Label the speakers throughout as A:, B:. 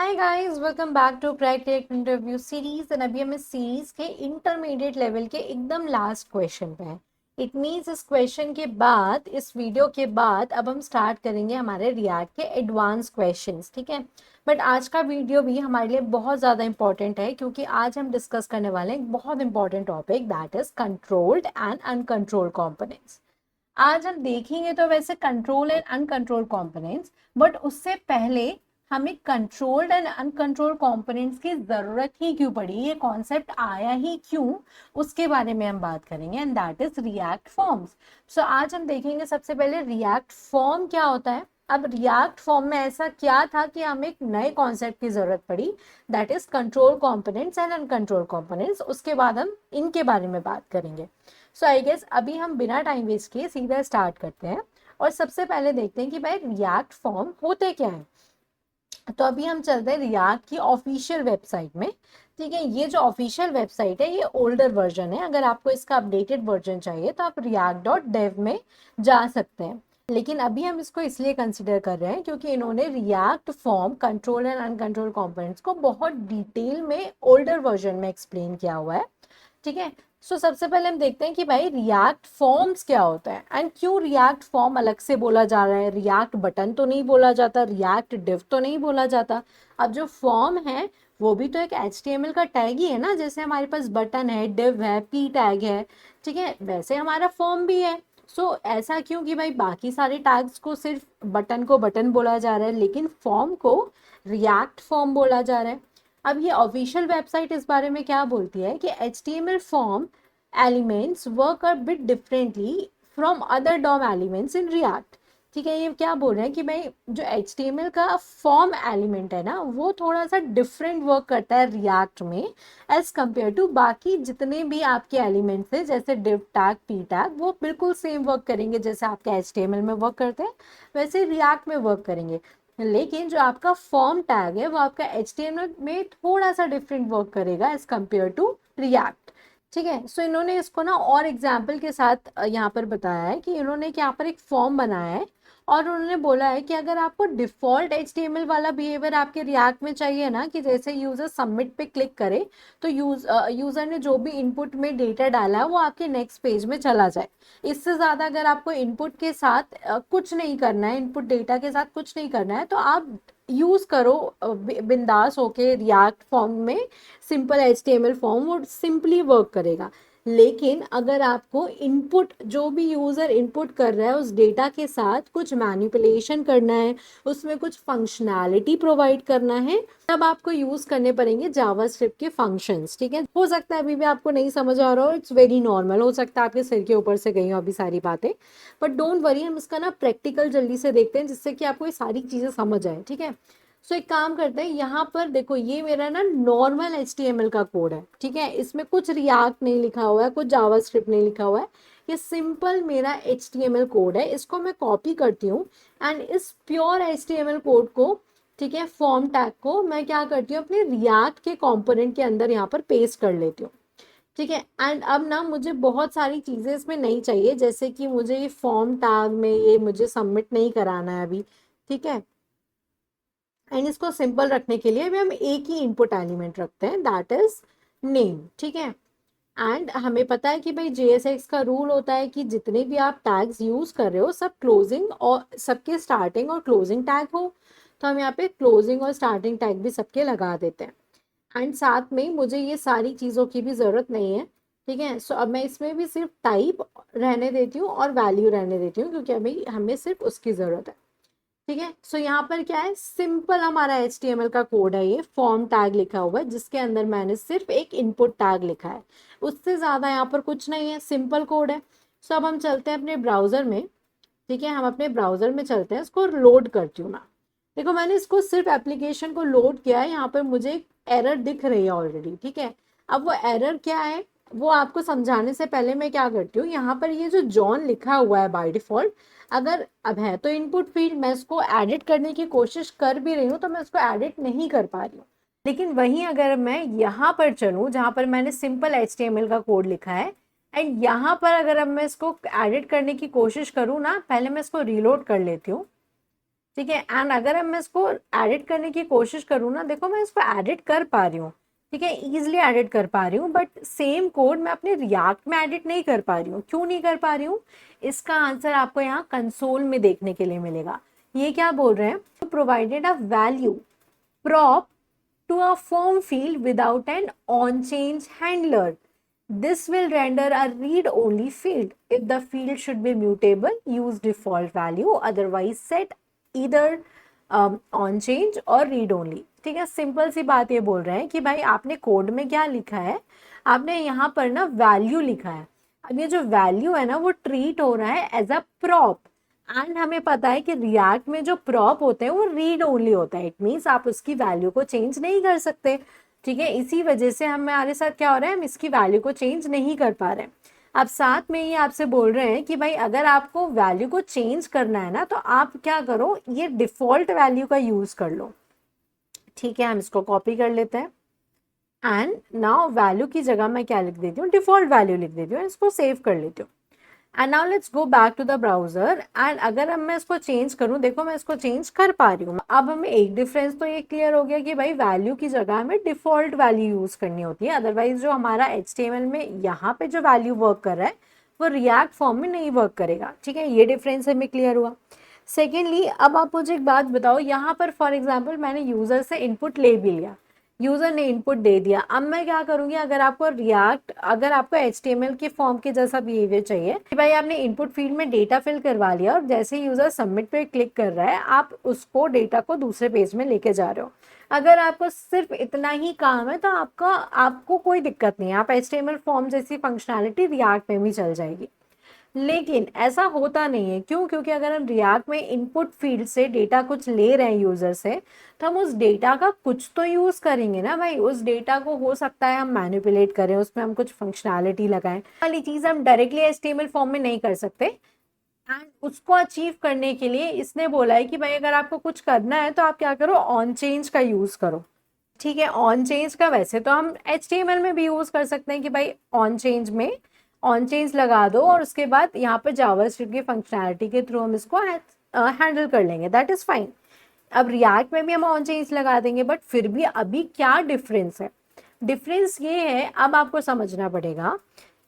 A: Hi guys, welcome back to practical interview series. And अभी हम इस सीरीज के इंटरमीडिएट लेवल के एकदम लास्ट क्वेश्चन पे हैं। इट मींस इस क्वेश्चन के बाद, इस वीडियो के बाद अब हम स्टार्ट करेंगे हमारे रिएक्ट के एडवांस क्वेश्चंस, ठीक है। बट आज का वीडियो भी हमारे लिए बहुत ज़्यादा इंपॉर्टेंट है क्योंकि आज हम डिस्कस करने वाले हैं एक बहुत important topic, that is controlled and uncontrolled components. आज हम देखेंगे तो वैसे control and uncontrol components, but उससे पहले हमें कंट्रोल्ड एंड अनकंट्रोल्ड कंपोनेंट्स की जरूरत ही क्यों पड़ी, ये कॉन्सेप्ट आया ही क्यों, उसके बारे में हम बात करेंगे। And that is React forms. So आज हम देखेंगे सबसे पहले रिएक्ट फॉर्म क्या होता है। अब रिएक्ट फॉर्म में ऐसा क्या था कि हमें एक नए कॉन्सेप्ट की जरूरत पड़ी, that is control components and uncontrol components. उसके बाद हम इनके बारे में बात करेंगे। सो आई गेस अभी हम बिना टाइम वेस्ट किए सीधा स्टार्ट करते हैं और सबसे पहले देखते हैं कि भाई रिएक्ट फॉर्म होते क्या है। तो अभी हम चलते हैं रिएक्ट की ऑफिशियल वेबसाइट में, ठीक है। ये जो ऑफिशियल वेबसाइट है ये ओल्डर वर्जन है। अगर आपको इसका अपडेटेड वर्जन चाहिए तो आप react.dev में जा सकते हैं, लेकिन अभी हम इसको इसलिए कंसिडर कर रहे हैं क्योंकि इन्होंने React form, control and uncontrol components को बहुत डिटेल में ओल्डर वर्जन में एक्सप्लेन किया हुआ है, ठीक है। सो सबसे पहले हम देखते हैं कि भाई रिएक्ट फॉर्म्स क्या होता है एंड क्यों रिएक्ट फॉर्म अलग से बोला जा रहा है। रिएक्ट बटन तो नहीं बोला जाता, रिएक्ट डिव तो नहीं बोला जाता। अब जो फॉर्म है वो भी तो एक HTML का टैग ही है ना, जैसे हमारे पास बटन है, डिव है, पी टैग है, ठीक है, वैसे हमारा फॉर्म भी है। सो ऐसा क्यों कि भाई बाकी सारे टैग्स को सिर्फ बटन को बटन बोला जा रहा है लेकिन फॉर्म को रिएक्ट फॉर्म बोला जा रहा है। अब ये ऑफिशियल वेबसाइट इस बारे में क्या बोलती है कि HTML form elements work a bit differently from other DOM elements in React, ठीक है। ये क्या बोल रहे हैं कि भाई जो HTML का फॉर्म एलिमेंट है ना वो थोड़ा सा डिफरेंट वर्क करता है रिएक्ट में एज कम्पेयर टू बाकी जितने भी आपके एलिमेंट्स हैं, जैसे डिव टैग, पी टैग, वो बिल्कुल सेम वर्क करेंगे जैसे आपके HTML में वर्क करते हैं वैसे रिएक्ट में वर्क करेंगे। लेकिन जो आपका फॉर्म टैग है वो आपका HTML में थोड़ा सा डिफरेंट वर्क करेगा एज कम्पेयर टू रिएक्ट, ठीक है। सो इन्होंने इसको ना और एग्जाम्पल के साथ यहाँ पर बताया है कि इन्होंने यहाँ पर एक फॉर्म बनाया है और उन्होंने बोला है कि अगर आपको डिफॉल्ट HTML वाला बिहेवियर आपके रिएक्ट में चाहिए ना, कि जैसे यूजर सबमिट पे क्लिक करे तो यूजर ने जो भी इनपुट में डेटा डाला है वो आपके नेक्स्ट पेज में चला जाए। इससे ज़्यादा अगर आपको इनपुट के साथ कुछ नहीं करना है, इनपुट डेटा के साथ कुछ नहीं करना है, तो आप यूज़ करो बिंदास होके रिएक्ट फॉर्म में। सिंपल HTML फॉर्म वो सिंपली वर्क करेगा। लेकिन अगर आपको इनपुट, जो भी यूज़र इनपुट कर रहा है उस डेटा के साथ कुछ मैनिपुलेशन करना है, उसमें कुछ फंक्शनैलिटी प्रोवाइड करना है, तब आपको यूज़ करने पड़ेंगे जावास्क्रिप्ट के फंक्शंस, ठीक है। हो सकता है अभी भी आपको नहीं समझ आ रहा हो, इट्स वेरी नॉर्मल, हो सकता है आपके सिर के ऊपर से गई हो अभी सारी बातें, बट डोंट वरी, हम इसका ना प्रैक्टिकल जल्दी से देखते हैं जिससे कि आपको ये सारी चीज़ें समझ आए, ठीक है। सो एक काम करते हैं, यहाँ पर देखो ये मेरा ना नॉर्मल HTML का कोड है, ठीक है। इसमें कुछ रिएक्ट नहीं लिखा हुआ है, कुछ जावास्क्रिप्ट नहीं लिखा हुआ है, ये सिंपल मेरा HTML कोड है। इसको मैं कॉपी करती हूँ एंड इस प्योर HTML कोड को, ठीक है, फॉर्म टैग को मैं क्या करती हूँ अपने रिएक्ट के कंपोनेंट के अंदर यहाँ पर पेस्ट कर लेती हूँ, ठीक है। एंड अब ना मुझे बहुत सारी चीज़ें इसमें नहीं चाहिए, जैसे कि मुझे ये फॉर्म टैग में ये मुझे सबमिट नहीं कराना है अभी, ठीक है। एंड इसको सिंपल रखने के लिए भी हम एक ही इनपुट एलिमेंट रखते हैं, दैट इज नेम, ठीक है। एंड हमें पता है कि भाई JSX का रूल होता है कि जितने भी आप टैग्स यूज कर रहे हो सब क्लोजिंग और सबके स्टार्टिंग और क्लोजिंग टैग हो, तो हम यहाँ पे क्लोजिंग और स्टार्टिंग टैग भी सबके लगा देते हैं। एंड साथ में मुझे ये सारी चीज़ों की भी ज़रूरत नहीं है, ठीक है। सो अब मैं इसमें भी सिर्फ टाइप रहने देती हूँ और वैल्यू रहने देती हूँ क्योंकि अभी हमें सिर्फ उसकी ज़रूरत है, ठीक है। सो यहाँ पर क्या है, सिंपल हमारा HTML का कोड है, ये फॉर्म टैग लिखा हुआ है जिसके अंदर मैंने सिर्फ एक इनपुट टैग लिखा है, उससे ज़्यादा यहाँ पर कुछ नहीं है, सिंपल कोड है। सो अब हम चलते हैं अपने ब्राउज़र में, ठीक है। हम अपने ब्राउज़र में चलते हैं, इसको लोड करती हूँ मैं। देखो मैंने इसको सिर्फ एप्लीकेशन को लोड किया है, यहाँ पर मुझे एक एरर दिख रही है ऑलरेडी, ठीक है। अब वो एरर क्या है वो आपको समझाने से पहले मैं क्या करती हूँ, यहाँ पर ये जो जॉन लिखा हुआ है बाय डिफॉल्ट, अगर अब है तो इनपुट फील्ड, मैं इसको एडिट करने की कोशिश कर भी रही हूँ तो मैं इसको एडिट नहीं कर पा रही हूँ। लेकिन वहीं अगर मैं यहाँ पर चलूँ जहाँ पर मैंने सिंपल HTML का कोड लिखा है एंड यहाँ पर अगर अब मैं इसको एडिट करने की कोशिश करूँ ना, पहले मैं इसको रीलोड कर लेती हूँ, ठीक है। एंड अगर अब मैं इसको एडिट करने की कोशिश करूँ ना, देखो मैं इसको एडिट कर पा रही हूँ, ठीक है, इजिली एडिट कर पा रही हूँ, बट सेम कोड मैं अपने रिएक्ट में एडिट नहीं कर पा रही हूँ। क्यों नहीं कर पा रही हूँ? इसका आंसर आपको यहाँ कंसोल में देखने के लिए मिलेगा। ये क्या बोल रहे हैं? Provided a value prop to a form field without an on-change handler. This will render a read-only field. If the field should be mutable, use default value. Otherwise, set either on-change or read-only. ठीक है, simple सी बात ये बोल रहे हैं कि भाई आपने कोड में क्या लिखा है, आपने यहाँ पर ना वैल्यू लिखा है। अब ये जो वैल्यू है ना वो ट्रीट हो रहा है एज अ प्रॉप, एंड हमें पता है कि रिएक्ट में जो प्रॉप होते हैं वो रीड ओनली होता है। इट मीन्स आप उसकी वैल्यू को चेंज नहीं कर सकते, ठीक है। इसी वजह से हमारे साथ क्या हो रहा है, हम इसकी वैल्यू को चेंज नहीं कर पा रहे हैं। अब साथ में ये आपसे बोल रहे हैं कि भाई अगर आपको वैल्यू को चेंज करना है ना तो आप क्या करो, ये डिफॉल्ट वैल्यू का यूज कर लो। ठीक है, हम इसको कॉपी कर लेते हैं एंड नाउ वैल्यू की जगह मैं क्या लिख देती हूँ, डिफॉल्ट वैल्यू लिख देती हूँ, इसको सेव कर लेती हूँ। And now let's go back to the browser and अगर अब मैं इसको चेंज करूं, देखो मैं इसको चेंज कर पा रही हूँ। अब हमें एक डिफरेंस तो ये क्लियर हो गया कि भाई वैल्यू की जगह हमें डिफॉल्ट वैल्यू यूज करनी होती है, अदरवाइज जो हमारा HTML में यहाँ पे जो वैल्यू वर्क कर रहा है वो रिएक्ट फॉर्म में नहीं वर्क करेगा। ठीक है, ये डिफरेंस हमें क्लियर हुआ। सेकेंडली, अब आप मुझे एक बात बताओ, यहाँ पर फॉर एग्जाम्पल मैंने यूजर से इनपुट ले भी लिया, यूजर ने इनपुट दे दिया, अब मैं क्या करूंगी, अगर आपको HTML के फॉर्म के जैसा बिहेवियर चाहिए कि भाई आपने इनपुट फील्ड में डेटा फिल करवा लिया और जैसे ही यूजर सबमिट पे क्लिक कर रहा है आप उसको डेटा को दूसरे पेज में लेके जा रहे हो। अगर आपको सिर्फ इतना ही काम है तो आपको कोई दिक्कत नहीं है, आप HTML फॉर्म जैसी फंक्शनैलिटी रिएक्ट में भी चल जाएगी। लेकिन ऐसा होता नहीं है, क्यों? क्योंकि अगर हम रिएक्ट में इनपुट फील्ड से डेटा कुछ ले रहे हैं यूजर से, तो हम उस डेटा का कुछ तो यूज करेंगे ना भाई। उस डेटा को हो सकता है हम मैनिपुलेट करें, उसमें हम कुछ फंक्शनैलिटी लगाएं, वाली चीज हम डायरेक्टली HTML फॉर्म में नहीं कर सकते। एंड उसको अचीव करने के लिए इसने बोला है कि भाई अगर आपको कुछ करना है तो आप क्या करो, ऑन चेंज का यूज करो। ठीक है, ऑन चेंज का वैसे तो हम HTML में भी यूज कर सकते हैं कि भाई ऑन चेंज लगा दो और उसके बाद यहाँ पे जावास्क्रिप्ट की फंक्शनैलिटी के थ्रू हम इसको हैंडल कर लेंगे, दैट इज फाइन। अब रिएक्ट में भी हम ऑन चेंज लगा देंगे, बट फिर भी अभी क्या डिफरेंस है? डिफरेंस ये है, अब आपको समझना पड़ेगा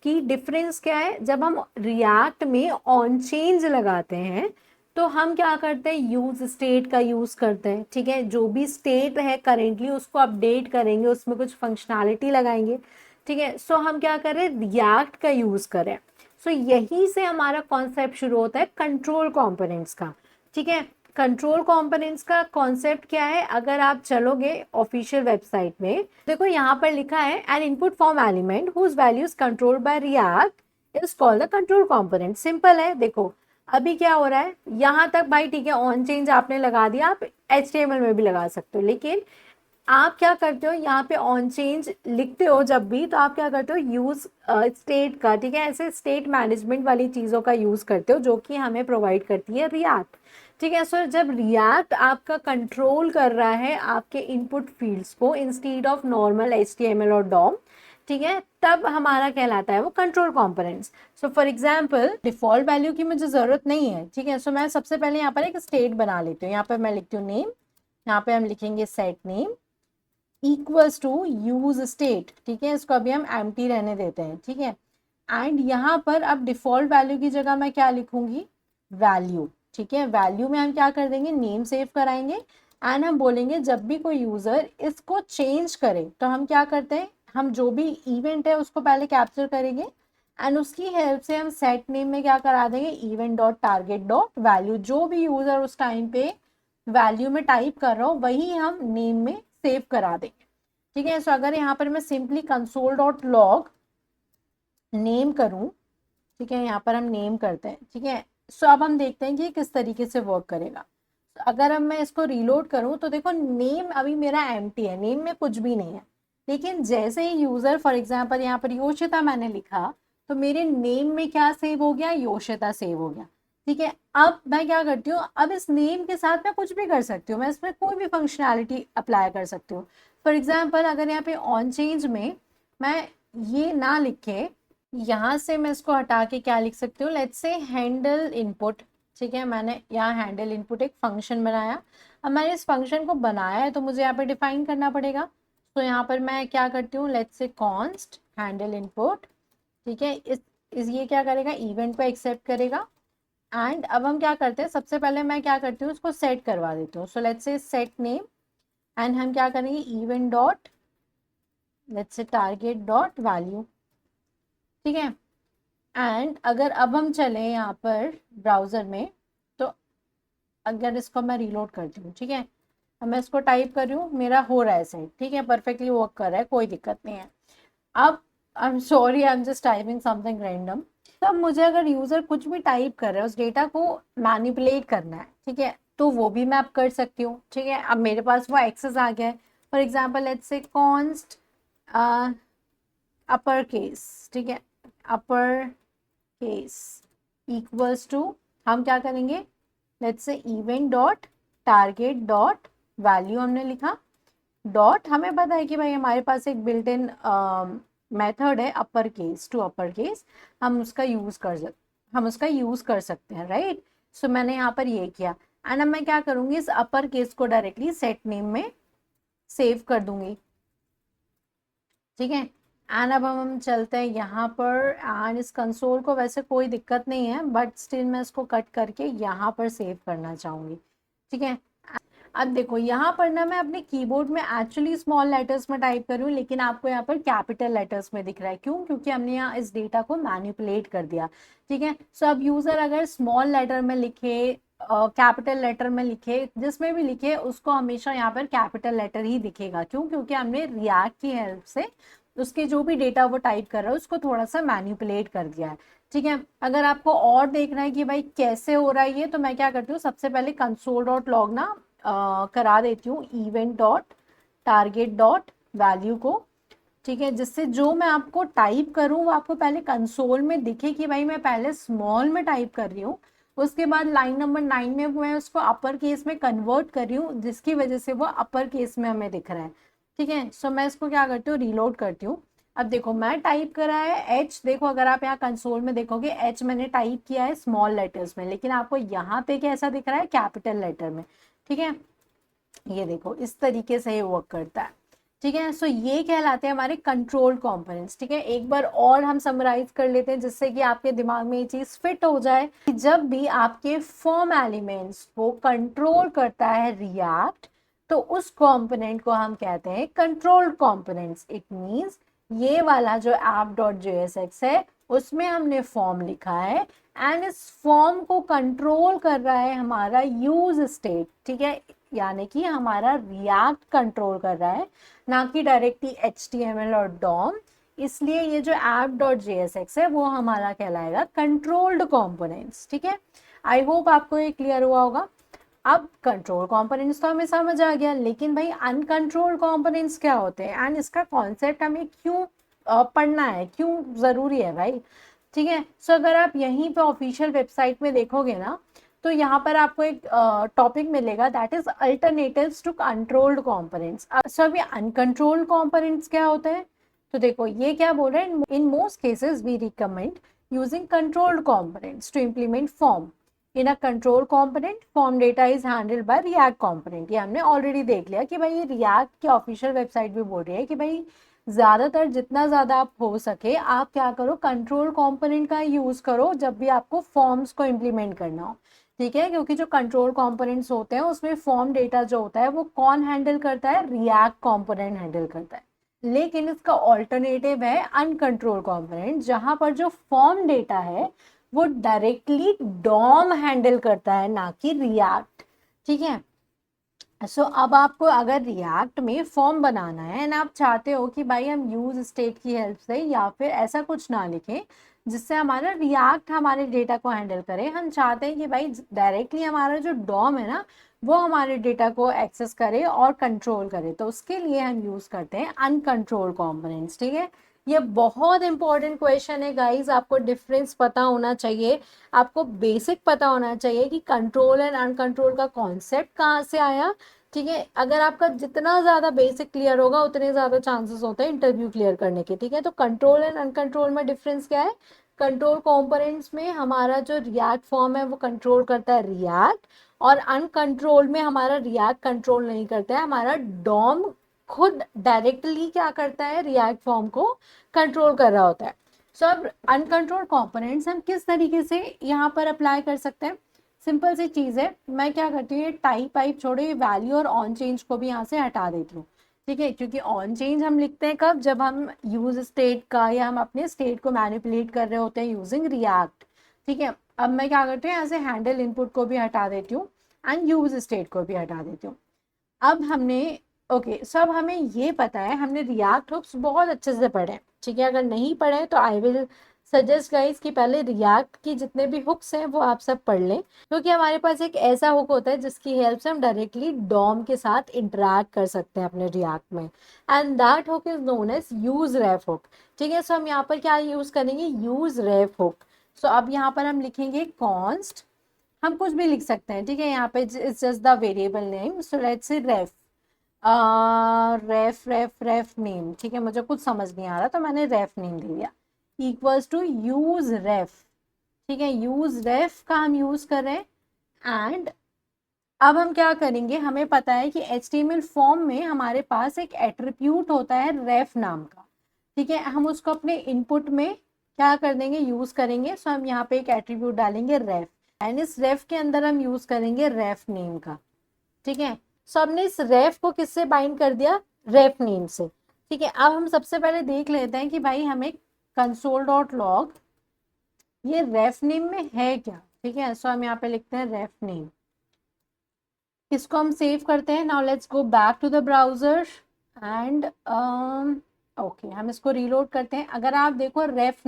A: कि डिफरेंस क्या है। जब हम रिएक्ट में ऑन चेंज लगाते हैं तो हम क्या करते हैं, यूज स्टेट का यूज करते हैं। ठीक है, जो भी स्टेट है करेंटली उसको अपडेट करेंगे, उसमें कुछ फंक्शनैलिटी लगाएंगे। ठीक है, सो हम क्या करें, रिएक्ट का यूज करें। सो यहीं से हमारा कॉन्सेप्ट शुरू होता है कंट्रोल कंपोनेंट्स का। ठीक है, कंट्रोल कंपोनेंट्स का कॉन्सेप्ट क्या है, अगर आप चलोगे ऑफिशियल वेबसाइट में, देखो यहाँ पर लिखा है an input form element whose value is controlled by React is called the control component. Simple है। देखो अभी क्या हो रहा है यहाँ तक भाई, ठीक है, ऑन चेंज आपने लगा दिया, आप HTML में भी लगा सकते हो, लेकिन आप क्या करते हो, यहाँ पे ऑन चेंज लिखते हो जब भी, तो आप क्या करते हो, यूज स्टेट का, ठीक है, ऐसे स्टेट मैनेजमेंट वाली चीज़ों का यूज करते हो जो कि हमें प्रोवाइड करती है रिएक्ट। ठीक है, सो जब रिएक्ट आपका कंट्रोल कर रहा है आपके इनपुट फील्ड्स को इंस्टीड ऑफ नॉर्मल HTML और DOM, ठीक है, तब हमारा कहलाता है वो control components. So for example default value की मुझे जरूरत नहीं है। ठीक है, सो मैं सबसे पहले यहाँ पर एक स्टेट बना लेती हूँ। यहाँ पर मैं लिखती हूँ नेम, यहाँ पे हम लिखेंगे set name equals to use state. ठीक है, इसको अभी हम एम्प्टी रहने देते हैं। ठीक है, एंड यहाँ पर अब डिफॉल्ट वैल्यू की जगह मैं क्या लिखूंगी, वैल्यू। ठीक है, वैल्यू में हम क्या कर देंगे, नेम सेव कराएंगे एंड हम बोलेंगे जब भी कोई यूजर इसको चेंज करे तो हम क्या करते हैं, हम जो भी इवेंट है उसको पहले कैप्चर करेंगे एंड उसकी हेल्प से हम सेट नेम में क्या करा देंगे, event dot target dot value. जो भी यूजर उस टाइम पे वैल्यू में टाइप कर रहा हूँ वही हम नेम में सेव करा देंगे। ठीक है, सो अगर यहाँ पर मैं simply console dot log name करूँ, ठीक है, यहाँ पर हम नेम करते हैं। ठीक है, सो अब हम देखते हैं कि किस तरीके से वर्क करेगा। तो अगर अब मैं इसको रीलोड करूँ तो देखो नेम अभी मेरा एम्प्टी है, नेम में कुछ भी नहीं है, लेकिन जैसे ही यूजर फॉर एग्जांपल यहाँ पर योशिता मैंने लिखा तो मेरे नेम में क्या सेव हो गया, योशिता सेव हो गया। ठीक है, अब मैं क्या करती हूँ, अब इस नेम के साथ मैं कुछ भी कर सकती हूँ, मैं इसमें कोई भी फंक्शनैलिटी अप्लाई कर सकती हूँ। फॉर एग्जाम्पल अगर यहाँ पे ऑन चेंज में मैं ये ना लिखे, यहाँ से मैं इसको हटा के क्या लिख सकती हूँ, लेट्स से हैंडल इनपुट। ठीक है, मैंने यहाँ हैंडल इनपुट एक फंक्शन बनाया। अब मैंने इस फंक्शन को बनाया है तो मुझे यहाँ पर डिफाइन करना पड़ेगा। तो यहाँ पर मैं क्या करती हूँ, let's say const handle input, ठीक है। इस ये क्या करेगा, इवेंट को एक्सेप्ट करेगा। एंड अब हम क्या करते हैं, सबसे पहले मैं क्या करती हूँ, उसको सेट करवा देती हूँ। सो लेट्स से सेट नेम, एंड हम क्या करेंगे, event dot let's say target dot value, ठीक है। एंड अगर अब हम चलें यहाँ पर ब्राउज़र में, तो अगर इसको मैं रीलोड करती हूँ, ठीक है, अब मैं इसको टाइप कर रही हूँ, मेरा हो रहा है सेट, ठीक है, परफेक्टली वर्क कर रहा है, कोई दिक्कत नहीं है। अब I am sorry, I am just typing something random. तब मुझे अगर यूज़र कुछ भी टाइप कर रहा है, उस डेटा को मैनिपुलेट करना है, ठीक है, तो वो भी मैं अब कर सकती हूँ, ठीक है। अब मेरे पास वो एक्सेस आ गया है। For example let's say const upper case, ठीक है, अपर केस इक्वल्स टू, हम क्या करेंगे, let's say event dot target dot value हमने लिखा, डॉट, हमें पता है कि भाई हमारे पास एक बिल्ट इन मेथड है upper case to upper case, हम उसका यूज कर सकते हैं, राइट। सो मैंने यहाँ पर ये किया। एंड अब मैं क्या करूंगी, इस अपर केस को डायरेक्टली सेट नेम में सेव कर दूंगी, ठीक है। एंड अब हम चलते हैं यहाँ पर, एंड इस कंसोल को वैसे कोई दिक्कत नहीं है, बट स्टिल मैं इसको कट करके यहाँ पर सेव करना चाहूँगी, ठीक है। अब देखो यहाँ पर ना मैं अपने कीबोर्ड में एक्चुअली स्मॉल लेटर्स में टाइप कर रही हूँ, लेकिन आपको यहाँ पर कैपिटल लेटर्स में दिख रहा है, क्यों, क्योंकि हमने यहाँ इस डेटा को मैनिपुलेट कर दिया, ठीक है। सो अब यूजर अगर स्मॉल लेटर में लिखे, कैपिटल लेटर में लिखे, जिसमें भी लिखे, उसको हमेशा यहाँ पर कैपिटल लेटर ही दिखेगा, क्यों, क्योंकि हमने रिएक्ट की हेल्प से उसके जो भी डेटा वो टाइप कर रहा है उसको थोड़ा सा मैनिपुलेट कर दिया है, ठीक है। अगर आपको और देखना है कि भाई कैसे हो रहा है ये, तो मैं क्या करती हूँ, सबसे पहले कंसोल डॉट लॉग ना करा देती हूँ event dot target dot value को, ठीक है, जिससे जो मैं आपको टाइप करूँ वो आपको पहले कंसोल में दिखे कि भाई मैं पहले स्मॉल में टाइप कर रही हूँ, उसके बाद लाइन नंबर 9 में मैं उसको अपर केस में कन्वर्ट कर रही हूँ, जिसकी वजह से वो अपर केस में हमें दिख रहा है, ठीक है। सो मैं इसको क्या करती हूँ, रीलोड करती हूँ। अब देखो मैं टाइप करा है एच, देखो अगर आप यहाँ कंसोल में देखोगे एच मैंने टाइप किया है स्मॉल लेटर्स में, लेकिन आपको यहाँ पे कैसा दिख रहा है, कैपिटल लेटर में, ठीक है। ये देखो इस तरीके से ये वर्क करता है, ठीक है। सो ये कहलाते हैं हमारे कंट्रोल कंपोनेंट्स, ठीक है। एक बार और हम समराइज कर लेते हैं जिससे कि आपके दिमाग में ये चीज फिट हो जाए कि जब भी आपके फॉर्म एलिमेंट्स को कंट्रोल करता है रिएक्ट, तो उस कंपोनेंट को हम कहते हैं कंट्रोल्ड कंपोनेंट्स। इट मींस ये वाला जो app.jsx है उसमें हमने फॉर्म लिखा है, एंड इस फॉर्म को कंट्रोल कर रहा है हमारा यूज स्टेट, ठीक है, यानी कि हमारा रिएक्ट कंट्रोल कर रहा है, ना कि डायरेक्टली HTML और DOM। इसलिए ये जो app.jsx है वो हमारा कहलाएगा कंट्रोल्ड कंपोनेंट्स, ठीक है। आई होप आपको ये क्लियर हुआ होगा। अब कंट्रोल कंपोनेंट्स तो हमें समझ आ गया, लेकिन भाई अनकंट्रोल्ड कंपोनेंट्स क्या होते हैं एंड इसका कॉन्सेप्ट हमें क्यों पढ़ना है, क्यों जरूरी है भाई, ठीक है। सो अगर आप यहीं पे ऑफिशियल वेबसाइट में देखोगे ना, तो यहाँ पर आपको एक टॉपिक मिलेगा, that is alternatives to controlled components. So अभी अनकंट्रोल्ड कंपोनेंट्स क्या होते हैं, तो देखो ये क्या बोल रहे हैं, in most cases we recommend using controlled components to implement form. In a control component form data is handled by React component. ये हमने ऑलरेडी देख लिया कि भाई ये रिएक्ट की ऑफिशियल वेबसाइट भी बोल रही है कि भाई ज्यादातर जितना ज्यादा आप हो सके आप क्या करो, कंट्रोल कंपोनेंट का यूज करो जब भी आपको फॉर्म्स को इम्प्लीमेंट करना हो, ठीक है। क्योंकि जो कंट्रोल कंपोनेंट्स होते हैं उसमें फॉर्म डेटा जो होता है वो कौन हैंडल करता है, रिएक्ट कंपोनेंट हैंडल करता है। लेकिन इसका ऑल्टरनेटिव है अनकंट्रोल कंपोनेंट, जहां पर जो फॉर्म डेटा है वो डायरेक्टली डॉम हैंडल करता है, ना कि रिएक्ट, ठीक है। सो अब आपको अगर रिएक्ट में फॉर्म बनाना है एंड आप चाहते हो कि भाई हम यूज स्टेट की हेल्प से या फिर ऐसा कुछ ना लिखें जिससे हमारा रिएक्ट हमारे डेटा को हैंडल करे, हम चाहते हैं कि भाई डायरेक्टली हमारा जो डॉम है ना वो हमारे डेटा को एक्सेस करे और कंट्रोल करे, तो उसके लिए हम यूज करते हैं अनकंट्रोल्ड कंपोनेंट्स, ठीक है। ये बहुत इंपॉर्टेंट क्वेश्चन है गाइस, आपको डिफरेंस पता होना चाहिए, आपको बेसिक पता होना चाहिए कि कंट्रोल एंड अनकंट्रोल का कॉन्सेप्ट कहाँ से आया, ठीक है। अगर आपका जितना ज्यादा बेसिक क्लियर होगा उतने ज्यादा चांसेस होते हैं इंटरव्यू क्लियर करने के, ठीक है। तो कंट्रोल एंड अनकंट्रोल में डिफरेंस क्या है, कंट्रोल कंपोनेंट्स में हमारा जो रिएक्ट फॉर्म है वो कंट्रोल करता है रिएक्ट, और अनकंट्रोल में हमारा रिएक्ट कंट्रोल नहीं करता है, हमारा डॉम खुद डायरेक्टली क्या करता है, रिएक्ट फॉर्म को कंट्रोल कर रहा होता है। सो अब अनकंट्रोल कंपोनेंट्स हम किस तरीके से यहाँ पर अप्लाई कर सकते हैं? सिंपल सी चीज़ है, मैं क्या करती हूँ, ये टाइप वाइप छोड़ो, ये वैल्यू और ऑन चेंज को भी यहाँ से हटा देती हूँ, ठीक है, क्योंकि ऑन चेंज हम लिखते हैं कब, जब हम यूज स्टेट का या हम अपने स्टेट को मैनिपुलेट कर रहे होते हैं यूजिंग रिएक्ट, ठीक है। अब मैं क्या करती हूँ, यहाँ से हैंडल इनपुट को भी हटा देती हूँ एंड यूज स्टेट को भी हटा देती हूँ। अब हमने ओके सब हमें ये पता है, हमने रिएक्ट हुक्स बहुत अच्छे से पढ़े, ठीक है। अगर नहीं पढ़े तो आई विल सजेस्ट गाइस कि पहले रिएक्ट की जितने भी हुक्स हैं वो आप सब पढ़ लें, क्योंकि हमारे पास एक ऐसा हुक होता है जिसकी हेल्प से हम डायरेक्टली डॉम के साथ इंटरेक्ट कर सकते हैं अपने रिएक्ट में, and that hook is known as use ref hook, ठीक है। सो हम यहाँ पर क्या यूज करेंगे, यूज रेफ हुक। सो अब यहाँ पर हम लिखेंगे कॉन्स्ट, हम कुछ भी लिख सकते हैं, ठीक है, यहाँ पे it's just the variable name, so let's से रेफ, रेफ रेफ रेफ नेम, ठीक है, मुझे कुछ समझ नहीं आ रहा तो मैंने रेफ नेम दे दिया, इक्वल्स टू यूज रेफ, ठीक है, यूज रेफ का हम यूज कर रहे हैं। एंड अब हम क्या करेंगे, हमें पता है कि HTML फॉर्म में हमारे पास एक एट्रीब्यूट होता है रेफ नाम का, ठीक है, हम उसको अपने इनपुट में क्या कर देंगे, यूज करेंगे। सो हम यहाँ पे एक एट्रीब्यूट डालेंगे रेफ, एंड इस रेफ के अंदर हम यूज करेंगे रेफ नेम का, ठीक है। सो हमने इस रेफ को किससे बाइंड कर दिया, रेफ नेम से, ठीक है। अब हम सबसे पहले देख लेते हैं कि भाई हमें console.log ये रेफ नेम में है क्या, ठीक है। सो हम यहाँ पे लिखते हैं रेफ नेम, इसको हम सेव करते हैं। Now let's go back to the browser and okay हम इसको रीलोड करते हैं। अगर आप देखो रेफ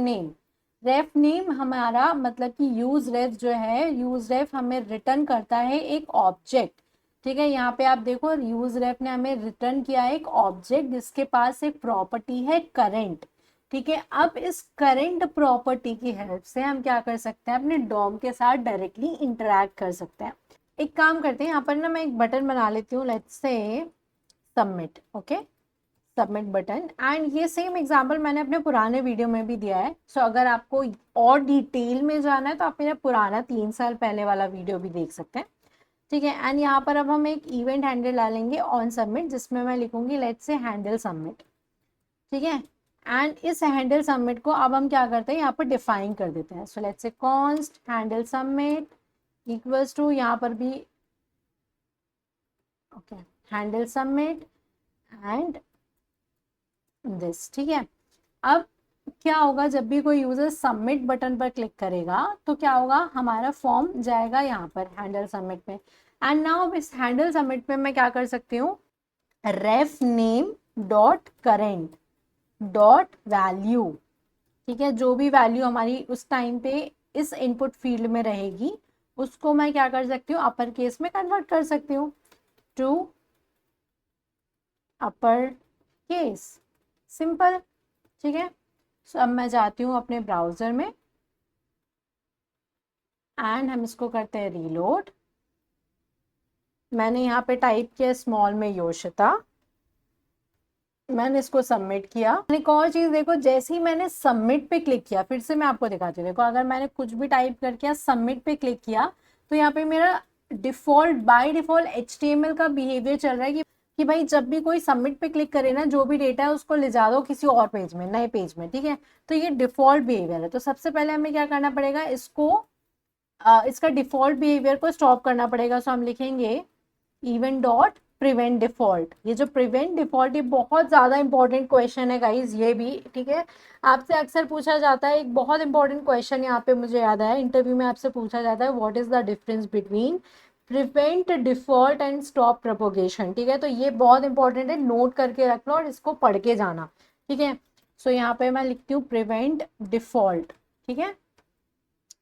A: नेम हमारा मतलब कि यूज रेफ जो है, यूज रेफ हमें रिटर्न करता है एक ऑब्जेक्ट, ठीक है। यहाँ पे आप देखो यूज रेफ ने हमें रिटर्न किया एक ऑब्जेक्ट जिसके पास एक प्रॉपर्टी है करंट, ठीक है। अब इस करंट प्रॉपर्टी की हेल्प से हम क्या कर सकते हैं, अपने डॉम के साथ डायरेक्टली इंटरेक्ट कर सकते हैं। एक काम करते हैं, यहाँ पर ना मैं एक बटन बना लेती हूँ, let's say submit, okay, submit button. And ये सेम एग्जांपल मैंने अपने पुराने वीडियो में भी दिया है। सो अगर आपको और डिटेल में जाना है तो आप मेरा पुराना 3 साल पहले वाला वीडियो भी देख सकते हैं, ठीक है। एंड यहाँ पर अब हम एक इवेंट हैंडल डालेंगे ऑन सबमिट, जिसमें मैं लिखूंगी लेट्स से हैंडल सबमिट, ठीक है। एंड इस हैंडल सबमिट को अब हम क्या करते हैं, यहाँ पर डिफाइन कर देते हैं। So let's say const handle submit equals to, यहाँ पर भी okay handle submit and this, ठीक है। अब क्या होगा, जब भी कोई यूजर सबमिट बटन पर क्लिक करेगा तो क्या होगा, हमारा फॉर्म जाएगा यहाँ पर हैंडल सबमिट में। एंड नाउ इस हैंडल सबमिट में मैं क्या कर सकती हूँ, ref name dot current dot value, ठीक है, जो भी वैल्यू हमारी उस टाइम पे इस इनपुट फील्ड में रहेगी उसको मैं क्या कर सकती हूँ, अपर केस में कन्वर्ट कर सकती हूँ टू अपर केस, सिंपल, ठीक है। सो अब मैं जाती हूँ अपने ब्राउजर में एंड हम इसको करते हैं रीलोड। मैंने यहाँ पे टाइप किया स्मॉल में योशिता, मैंने इसको सबमिट किया। एक और चीज देखो, जैसे ही मैंने सबमिट पे क्लिक किया, फिर से मैं आपको दिखाती हूँ, देखो अगर मैंने कुछ भी टाइप करके सबमिट पे क्लिक किया तो यहाँ पे मेरा डिफॉल्ट बाय डिफॉल्ट HTML का बिहेवियर चल रहा है कि भाई जब भी कोई सबमिट पे क्लिक करे ना, जो भी डेटा है उसको ले जा दो किसी और पेज में, नए पेज में, ठीक है। तो ये डिफॉल्ट बिहेवियर है। तो सबसे पहले हमें क्या करना पड़ेगा, इसको इसका डिफॉल्ट बिहेवियर को स्टॉप करना पड़ेगा। सो हम लिखेंगे इवेंट डॉट प्रिवेंट डिफॉल्ट। ये जो प्रिवेंट डिफॉल्ट, ये बहुत ज़्यादा इंपॉर्टेंट क्वेश्चन है गाइज, ये भी, ठीक है, आपसे अक्सर पूछा जाता है। एक बहुत इंपॉर्टेंट क्वेश्चन यहाँ पे मुझे याद आया, इंटरव्यू में आपसे पूछा जाता है, what is the difference between prevent default and stop propagation, ठीक है। तो ये बहुत इंपॉर्टेंट है, नोट करके रख लो और इसको पढ़ के जाना, ठीक है। सो यहाँ पे मैं लिखती हूँ प्रिवेंट डिफॉल्ट, ठीक है,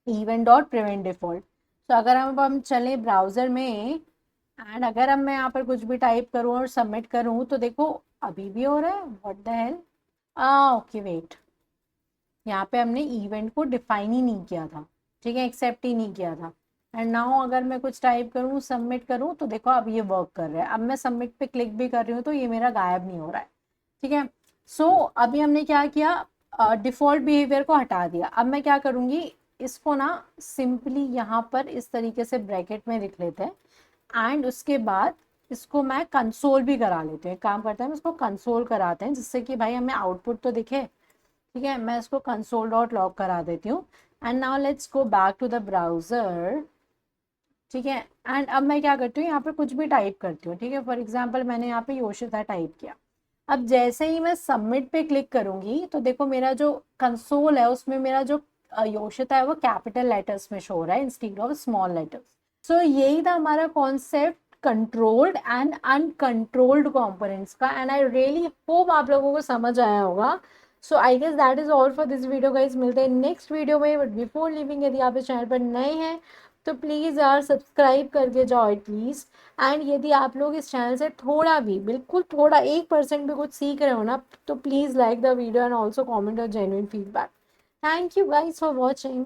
A: इवेंट डॉट प्रिवेंट डिफॉल्ट। तो अगर हम चले ब्राउजर में एंड अगर अब मैं यहाँ पर कुछ भी टाइप करूँ और सबमिट करूँ तो देखो अभी भी हो रहा है, what the hell, okay wait, यहाँ पे हमने इवेंट को डिफाइन ही नहीं किया था, ठीक है, एक्सेप्ट ही नहीं किया था। एंड नाउ अगर मैं कुछ टाइप करूँ सबमिट करूँ तो देखो अब ये वर्क कर रहा है। अब मैं सबमिट पे क्लिक भी कर रही हूँ तो ये मेरा गायब नहीं हो रहा है, ठीक है। सो अभी हमने क्या किया, डिफ़ॉल्ट बिहेवियर को हटा दिया। अब मैं क्या करूँगी, इसको ना सिंपली यहाँ पर इस तरीके से ब्रैकेट में लिख लेते हैं एंड उसके बाद इसको मैं कंसोल भी करा लेती हूँ। एक काम करते हैं, इसको कंसोल कराते हैं जिससे कि भाई हमें आउटपुट तो दिखे। ठीक है, मैं इसको कंसोल डॉट लॉग करा देती हूँ and now let's go back to the browser. ठीक है, एंड अब मैं क्या करती हूँ, यहाँ पे कुछ भी टाइप करती हूँ। ठीक है, फॉर एग्जाम्पल मैंने यहाँ पे योशिता टाइप किया। अब जैसे ही मैं सबमिट पे क्लिक करूंगी तो देखो मेरा जो कंसोल है उसमें मेरा जो योशिता है वो कैपिटल लेटर्स में शो हो रहा है instead of small letters. So यही था हमारा concept controlled and uncontrolled components का, एंड आई रियली होप आप लोगों को समझ आया होगा। So I guess that is all for this video guys, मिलते हैं नेक्स्ट वीडियो में। बट बिफोर लिविंग, यदि आप इस चैनल पर नए हैं तो प्लीज़ यार सब्सक्राइब करके जाओ एटलीस्ट। एंड यदि आप लोग इस चैनल से थोड़ा भी, बिल्कुल थोड़ा 1% भी कुछ सीख रहे हो ना, तो please like the video and also comment और genuine feedback. Thank you guys for watching.